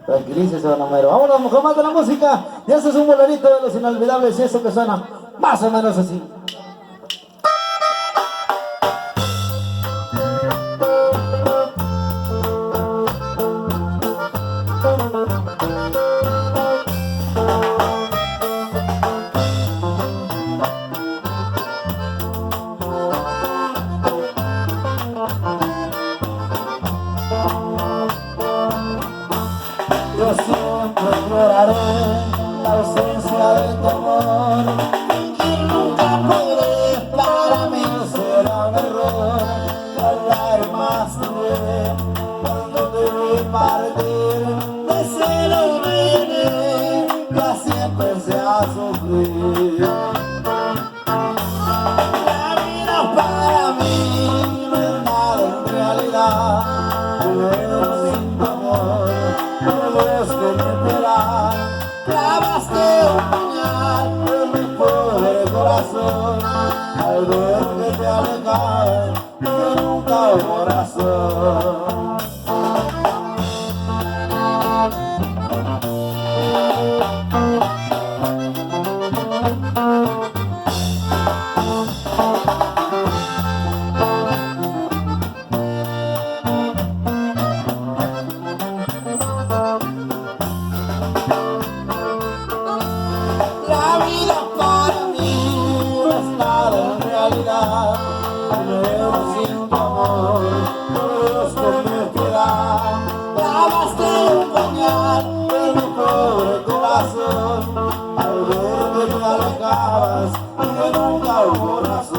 Tranquilícese, don Homero. Vámonos con más de la música. Y este es un bolerito de los inolvidables. Y eso que suena más o menos así. Yo siempre lloraré la ausencia de tu amor y nunca podré, para mí será un error hablar más de él. Cuando te vi partir, de celo me llené, ya siempre empecé a sufrir. La vida para mí no es nada en realidad, pero sin tu amor todos que me esperan, clavaste un puñal en mi pobre corazón, al ver que te alejabas, yo nunca hubo razón. La vida para mí no es nada en realidad, pero sin tu amor todo esto me queda. Clavaste un puñal en mi pobre corazón, al ver que te alejabas y que nunca hubo razón.